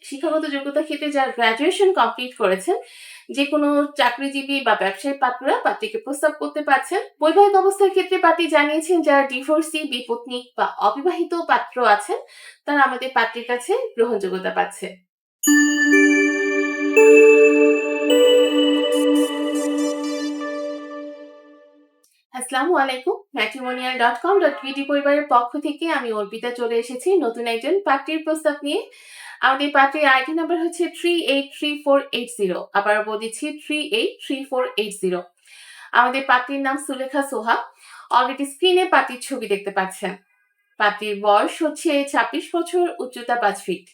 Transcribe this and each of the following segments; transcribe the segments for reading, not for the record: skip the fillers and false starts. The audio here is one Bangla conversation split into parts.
শিক্ষাগত যোগ্যতা ক্ষেত্রে যারা গ্র্যাজুয়েশন কমপ্লিট করেছেন, যেকোনো চাকরিজীবী বা ব্যবসায়ী পাত্ররা পাত্রীকে প্রস্তাব করতে পারছেন। বৈবাহিক অবস্থার ক্ষেত্রে পাত্রী জানিয়েছেন যারা ডিভোর্সি, বিপত্নিক বা অবিবাহিত পাত্র আছেন তারা আমাদের পাত্রীর কাছে গ্রহণযোগ্যতা পাচ্ছে। আসসালামু আলাইকুম। matrimonial.com.bd পরিবারের পক্ষ থেকে আমি অর্পিতা চলে এসেছি নতুন একজন পাত্রীর প্রস্তাব নিয়ে। আমাদের পাত্রীর আইডি নাম্বার হচ্ছে 383480। আবার বলছি 383480। আমাদের পাত্রীর নাম সুলেখা সোহা। অলরেডি স্ক্রিনে পাত্রীর ছবি দেখতে পাচ্ছেন। পাত্রীর বয়স হচ্ছে 26 বছর, উচ্চতা 5 ফিট।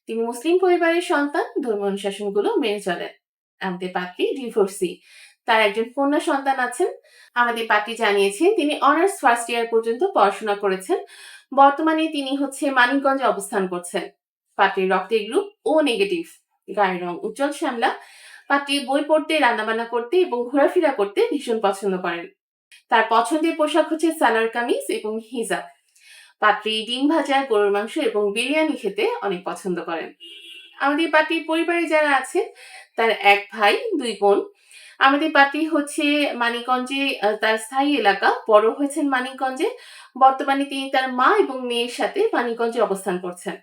তিনি মুসলিম পরিবারের সন্তান, ধর্ম অনুশাসনগুলো মেনে চলেন। আমাদের পাত্রী ডিভোর্সি। তার একজন কন্যা সন্তান আছেন। আমাদের পাত্রী জানিয়েছেন তিনি অনার্স ফার্স্ট ইয়ার পর্যন্ত পড়াশোনা করেছেন। বর্তমানে তিনি মানিকগঞ্জে অবস্থান করছেন। পাত্রীর রক্তের গ্রুপ ও নেগেটিভ। গায়ের রং উজ্জ্বল শ্যামলা। পাত্রী বই পড়তে, রান্নাবান্না করতে এবং ঘোরাফেরা করতে ভীষণ পছন্দ করেন। তার পছন্দের পোশাক হচ্ছে সালোয়ার কামিজ এবং হিজাব। পাত্রী ডিম ভাজা, গরুর মাংস এবং বিরিয়ানি খেতে অনেক পছন্দ করেন। আমাদের পাত্রীর পরিবারে যারা আছেন তার এক ভাই, 2 বোন। আমাদের পাত্রী মানিকগঞ্জে তার স্থায়ী এলাকা, বড় হয়েছেন মানিকগঞ্জে। বর্তমানে তিনি তার মা এবং মেয়ের সাথে মানিকগঞ্জে অবস্থান করছেন।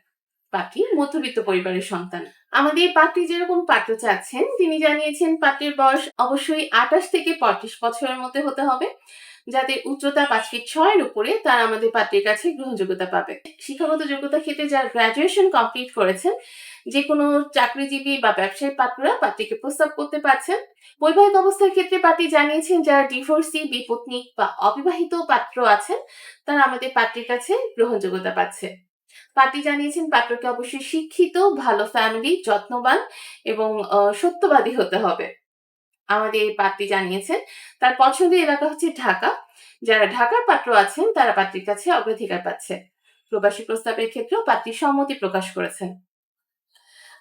পাত্রী মধ্যবিত্ত পরিবারের সন্তান। আমাদের পাত্রী যেরকম পাত্র চাচ্ছেন তিনি জানিয়েছেন পাত্রীর বয়স অবশ্যই 28 থেকে 35 বছরের মধ্যে হতে হবে। যাদের উচ্চতা 5 ফিট 6 এর উপরে তারা আমাদের পাত্রীর কাছে গ্রহণযোগ্যতা পাবে। শিক্ষাগত যোগ্যতা ক্ষেত্রে যারা গ্র্যাজুয়েশন কমপ্লিট করেছেন, যেকোনো চাকরিজীবী বা ব্যবসায়ী পাত্ররা পাত্রীকে প্রস্তাব করতে পারছেন। বৈবাহিক অবস্থার ক্ষেত্রে পাত্রী জানিয়েছেন যারা ডিভোর্সি, বিপত্নিক বা অবিবাহিত পাত্র আছেন তারা আমাদের পাত্রীর কাছে গ্রহণযোগ্যতা পাচ্ছে। পাত্রী জানিয়েছেন পাত্রকে অবশ্যই শিক্ষিত, ভালো ফ্যামিলি, যত্নবান এবং সত্যবাদী হতে হবে। আমাদের পাত্রী জানিয়েছেন তার পছন্দের এলাকা হচ্ছে ঢাকা। যারা ঢাকার পাত্র আছেন তারা পাত্রীর কাছে অগ্রাধিকার পাচ্ছে। প্রবাসী প্রস্তাবের ক্ষেত্রেও পাত্রী সম্মতি প্রকাশ করেছেন।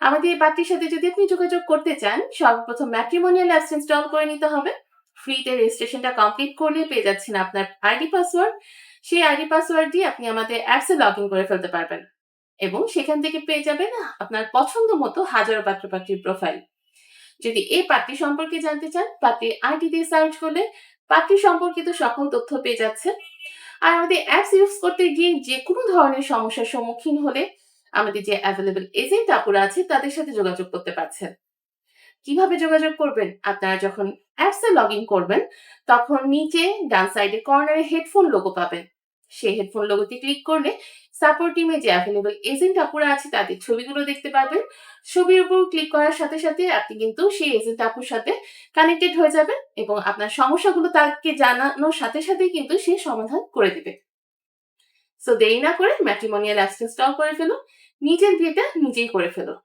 আমাদের এই পাত্রীর সাথে যদি আপনি যোগাযোগ করতে চান, সর্বপ্রথম ম্যাট্রিমোনিয়াল অ্যাপস ইনস্টল করে নিতে হবে। ফ্রিতে রেজিস্ট্রেশনটা কমপ্লিট করলে পেয়ে যাচ্ছেন আপনার আইডি পাসওয়ার্ড। সেই আইডি পাসওয়ার্ড দিয়ে আপনি আমাদের অ্যাপসে লগ ইন করে ফেলতে পারবেন এবং সেখান থেকে পেয়ে যাবেন আপনার পছন্দ মতো হাজারো পাত্র-পাত্রীর প্রোফাইল। যদি এই পাত্রী সম্পর্কে জানতে চান, পাত্রীর আইডি দিয়ে সার্চ করলে পাত্রী সম্পর্কিত সকল তথ্য পেয়ে যাচ্ছেন। আর আমাদের অ্যাপস ইউজ করতে গিয়ে যেকোনো ধরনের সমস্যার সম্মুখীন হলে আমাদের যে অ্যাভেলেবল এজেন্ট আপুরা আছে তাদের সাথে যোগাযোগ করতে পারছেন। কিভাবে যোগাযোগ করবেন? আপনারা যখন অ্যাপসে লগ ইন করবেন তখন নিচে ডান সাইডে কর্নারে হেডফোন লোগো পাবেন। সেই হেডফোন লোগোতে ক্লিক করলে সাপোর্ট টিমে যে অ্যাভেলেবল এজেন্ট আপুরা আছে তাদের ছবিগুলো দেখতে পাবেন। ছবির উপর ক্লিক করার সাথে সাথে আপনি কিন্তু সেই এজেন্ট আপুর সাথে কানেক্টেড হয়ে যাবেন এবং আপনার সমস্যাগুলো তাকে জানানোর সাথে সাথেই কিন্তু সে সমাধান করে দিবে। সো দেরি না করে ম্যাট্রিমোনিয়াল অ্যাপস ইনস্টল করে ফেলুন। নিজের বিয়েটা নিজেই করে ফেলুন।